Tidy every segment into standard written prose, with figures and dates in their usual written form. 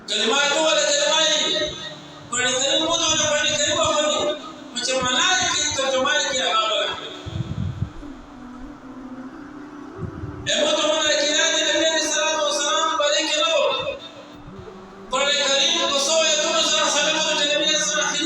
كلمات ولا كلمات قرآن الكريم ولا قرآن الكريم ولا macam mana kita terjemah ke agama emo to mana kina ni Nabi sallallahu alaihi wasallam balik lo Quran Karim ko so ya to sallallahu alaihi wasallam akhir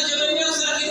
Nabi akhir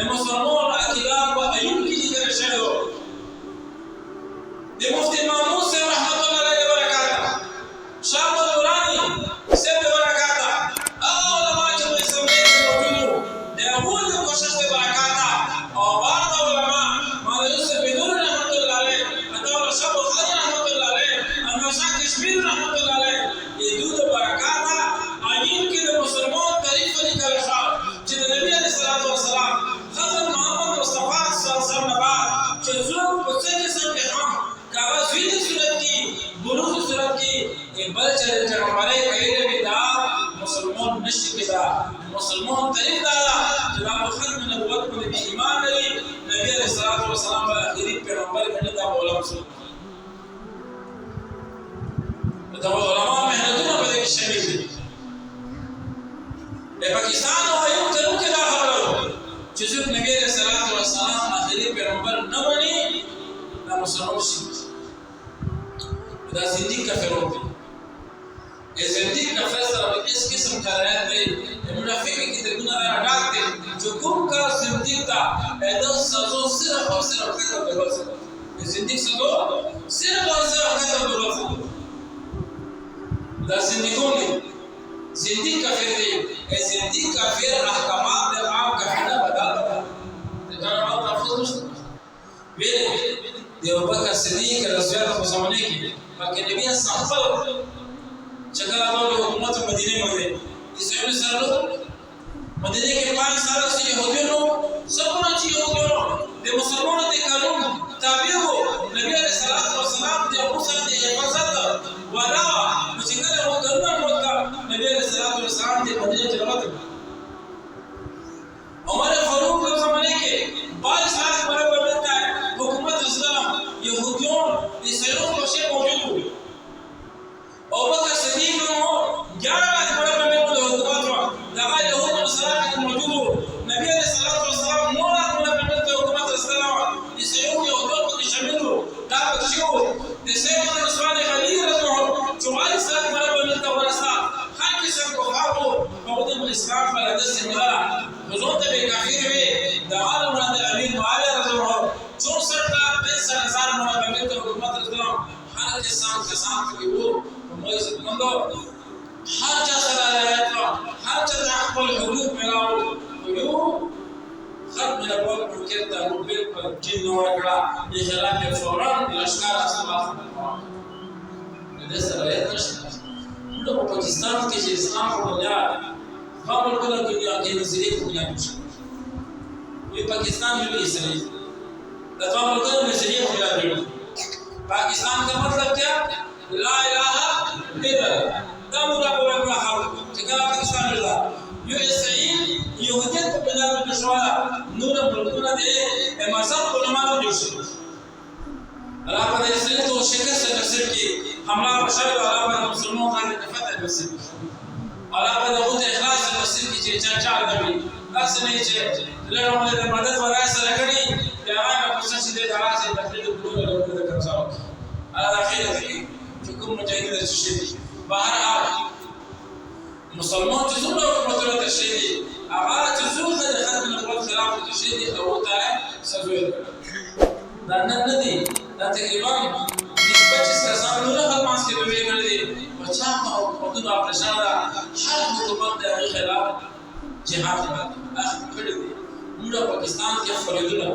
emo sallallahu akilab wa ayub ki jikar shado de mufti Mahmud se rahmatullah alayhi barakatuh sham al-Durani se barakatuh مسلمون تعریف دادا جناب ختم نبوت کو بھی ایمان علی نبی علیہ الصلوۃ والسلام آخری پیغمبر نے دا علماء سن دا علماء محنتونه په دې شامل دي د پاکستان او یو تر کې دا خبره چې څوک نبی علیہ الصلوۃ والسلام آخری پیغمبر نه وني دا مسلمان شي دا زندگی کافر دی زندگی کافر سره اس قسم کا رہت ہے منافق کی ترجمہ ڈاک دے جو گم کا زندگی تا ایدو سزو صرف اور صرف ختم بے بس زندگی سزو صرف اور صرف ختم بے بس دا زندگی زندگی کافر دے زندگی کافر احکامات دے عام کافر بدل جانا بات تفضل مشت ویلے دی ابوبکر صدیق رضی اللہ عنہ زمانے کی کہ نبی صحابہ چکلا دور حکومت مدینے میں اسرائیل سره مدینه کې 5 سال سره يهوديانو سبونه چې يهوديانو د مسلمانانو د قانون تابع وو نبی عليه الصلاه والسلام د ابو سعد حفاظت ودا چې کله وو قانون وکړ نبی عليه الصلاه والسلام د مدینه ته راوته عمر فاروق په زمانه کې 22 سال برابر بنتا حکومت اسلام يهوديان اسرائیل په شی موجود وو ابو بکر صدیق نو 11 برابر نبی علیہ الصلوۃ والسلام نور اپنا بنت حکومت اسلام اسرائیل کے حضور کو شامل ہو دا بچو د سید عثمان غنی رضی اللہ عنہ 44 سال برابر بنت ورثہ ہر قسم کو خاو موجود اسلام پر حدث نگرا حضور تے کافر ہوئے دعال مراد امیر معاویہ رضی اللہ عنہ 64,65,000 مراد بنت حکومت اسلام ہر قسم کے ساتھ کی وہ موجود مندو ہر جگہ رہتا ہر جگہ خپل حقوق ملاو یو خط من اول ممکن ته موبایل په جن ورکړه اجازه فورا لشکره سبا د سره نشته نو په پاکستان کې چې اسلام په بنیاد خپل کله کې د نظریه په بنیاد شي په پاکستان کې اسرائیل د خپل کله نظریه په بنیاد پاکستان کا مطلب کیا لا اله الا الله دا موږ په واقع حال چې کله پاکستان راځي یو اسرائیل يهوديت په بنیاد باندې شواله نور ملکونه د مذهب علماء جوړ شول علاوه د اسرائیل تو شکست نصر کی حمله بشر علاوه د مسلمانانو باندې فتح نصر علاوه د غوت اخلاص نصر کی چې چا دوی تاسو نه چې لړمو د مدد ورای سره کړي بیا هغه پروسس دې دراسه تقلید کولو له کوم على اخره کې کوم مجاهدین شي بهر مسلمان چې څومره حکومتونه تشریح دي هغه چې څومره د خلکو نقوت خلاف تشریح دي او ته سزوي دا نه دي دا تقریبا نسبت چې کسان نور خلماس کې به کړی دي او چا په حکومتونو اپریشن دا هر حکومت د خلاف جهاد کړی دي موږ پاکستان کې فریدونه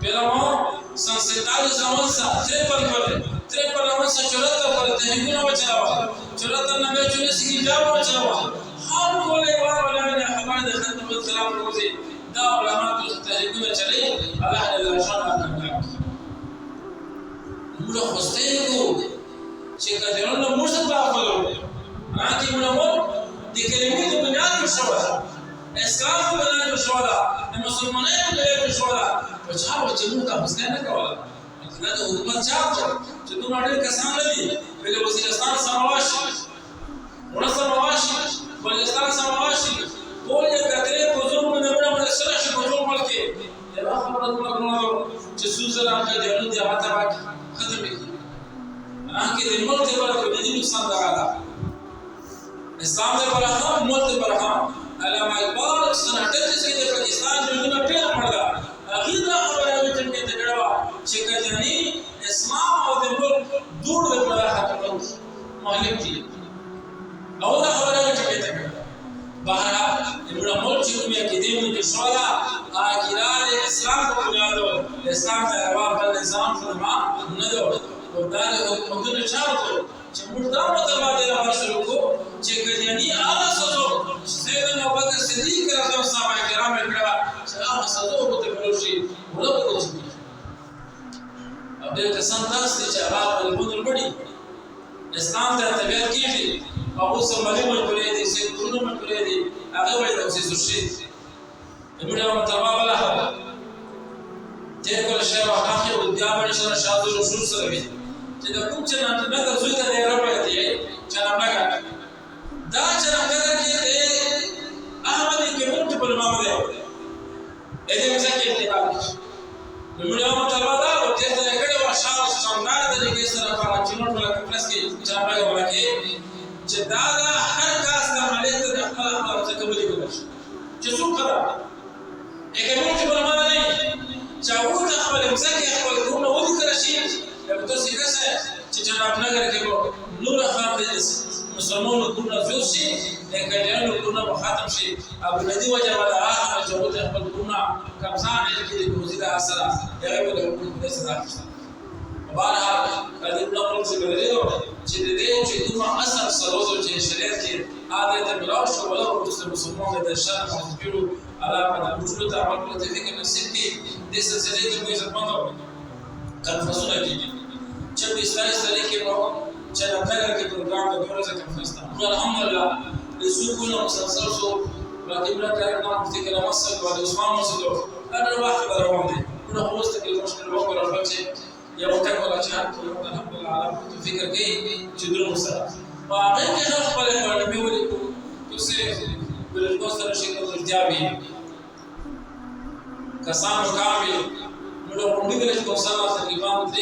پهلوان سن 47 اول سال 53 اول سال 74 پر تهیګونه وچلاوه 74 نمبر 44 کی جواب وچلاوه هر کوله ولا نه خبر د خدمت خلاف روزي دا علماء تهیګونه چلی الله تعالی شان کړه موږ خوستېګو چې کډرونو موږ ته خپلو راځي موږ د کلمې د بنیاد شوه اسلام په بنیاد شوه د مسلمانانو په بنیاد شوه په چا چې موږ تاسو نه کوله دا د حکومت چاپ چې دومره ډېر کسان نه دي ویل وزیرستان سمواشي وړه سمواشي بلوچستان سمواشي ټول یې کترې په زور باندې باندې سره شي په ټول ملک کې دا خبره کومه چې سوزر هغه جنو دی هغه ختم کړي هغه د ملک لپاره د دې نقصان راغلا اسلام لپاره هم ملک لپاره هم علامه اقبال سنټر چې د پاکستان جنونه ټول مړه هغه دا خبره وکړه چې دغه چې کجنی اسلام او د ملک دوړ لپاره ختم مالک دي او دا خبره وکړه چې بهرحال دغه ملک چې کومه کې دی موږ شواله اګرال اسلام په بنیاد اسلام ته روا بل نظام فرما نه دی او دا حکومتونه چاوته چې موږ دا متبادل شروع کو چې کجنی هغه سوزو سیدنا ابوبکر صدیق رضی الله صحابه کرام کړه چې هغه سوزو په تکلوشي ولوي او د کسان تاسو چې هغه په بودل وړي اسلام ته تبعیت کیږي او سمالي مجبورې دي چې ټول مجبورې دي هغه وایي د څه شي موږ هم تمام لا چې کله شی واقعي او بیا باندې سره شاده رسول سره وي چې د کوم چې نه د زوی ته نه راپاتې چې نه راګا دا چې راګا کې احمد کې موږ په لمامه دی اې دې څه کې اتفاق موږ هم تمام لا او چې دا کړه واشاره څنګه د دې سره په چینو په پلاس کې چې راګا ورکه چې دا هر کاس د مالک د خپل خپل څه کوي چې څو کړه اګه موږ په لمامه نه چاوو ته خپل مسکه خپل کومه ودی کړی شي په تاسو کې څه چې جناب نګر کې نور خان دې مسلمانانو کومه زوج شي د کډیانو کومه ختم شي ابو ندی وجه ولا هغه چاوو ته خپل کومه کمزان کې د موجوده اثر هغه په حکومت کې صدا بهرحال کله نو موږ څه غوړو چې د دې چې کومه اثر سروزو چې شریعت کې عادت ملاو شو ولا مسلمانانو د شرع مخکړو علاوه د وجود عمل په تفکر نصیب کې د سلسله کې موږ ځپمنو کنفرنسونه کېږي چې په اسلامي سره کې نو چې د کار کې پروګرام د ډول څخه کنفرنس ده الحمدلله د سکون مسلسل شو باقي بل کار نه مفتي کلام مسجد او عثمان مسجد انا واحد روان دي نو خوسته کې مشکل وګورم چې یو ټک ولا چې الحمدلله عالم فکر کې چې درو سره واقع کې خپل باندې مې ولیکو چې بل کوستر شي کو ارتیابي کسانو کامل نو پونډي کې کو سره تقریبا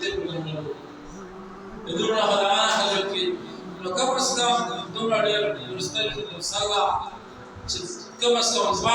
ته وګورم دغه خدایانه حضرت کې نو کپس دا دوه ډېر ورستل سالا چې کوم څه 2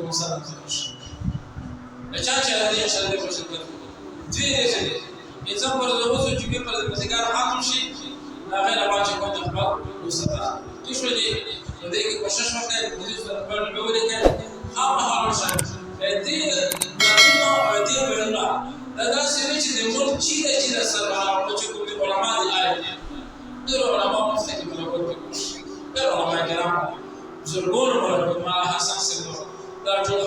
کوم سره تاسو اچھا چې دې شاله په شکل دوی دې انسان پر دغه چې په پر مسګار حاکم شي هغه لا باندې کوم خبر وستا چې شو دې دې کې کوشش وکړي دې سره په ډول کې هم حال شي دې دې ورنه دا څه چې د ملک چې د سره او چې کوم علماء دي آی دغه علماء مستقیم په کوم دا علماء کرام زرګون علماء حسن سره دا ټول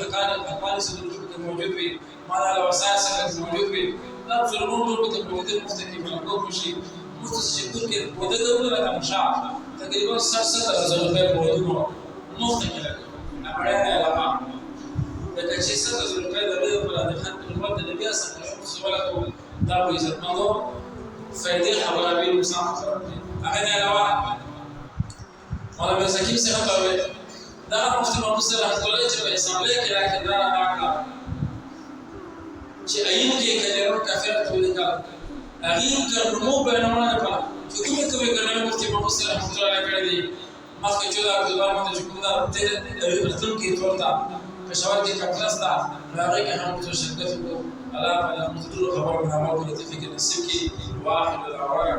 حقاني سره موجود وي مالا وسایل سره موجود وي دا زرګون ټول په موجود مستقیم په کوم شي مستشکر کې په دغه ډول راځه تقریبا 60 روپے موجود مفت کې لګي نه پړې علماء د کچې 70 روپے د دې په اړه د خلکو په د بیا څخه سوال کوم دا په عزت مندو فائدې خبره به انسان هغه نه علاوه مولانا زکیم څخه کوي دا مفتي محمد صلی الله علیه وسلم چې په اسامبلې کې راکړه دا راکړه چې ايین کې کډیرو کافر ټول کا اغین کړو بیانونه نه پات چې کومه ګرځي مفتي محمد صلی الله علیه وسلم کړی مخکې چې دا د باندې چې کوم دا تل کې ټولتا پېښور کې کپلاستا راغی که هم څه شرکت وکړو الله تعالی موږ ټول خبر نه مو ته فکر نصیب کی واحد الاوائع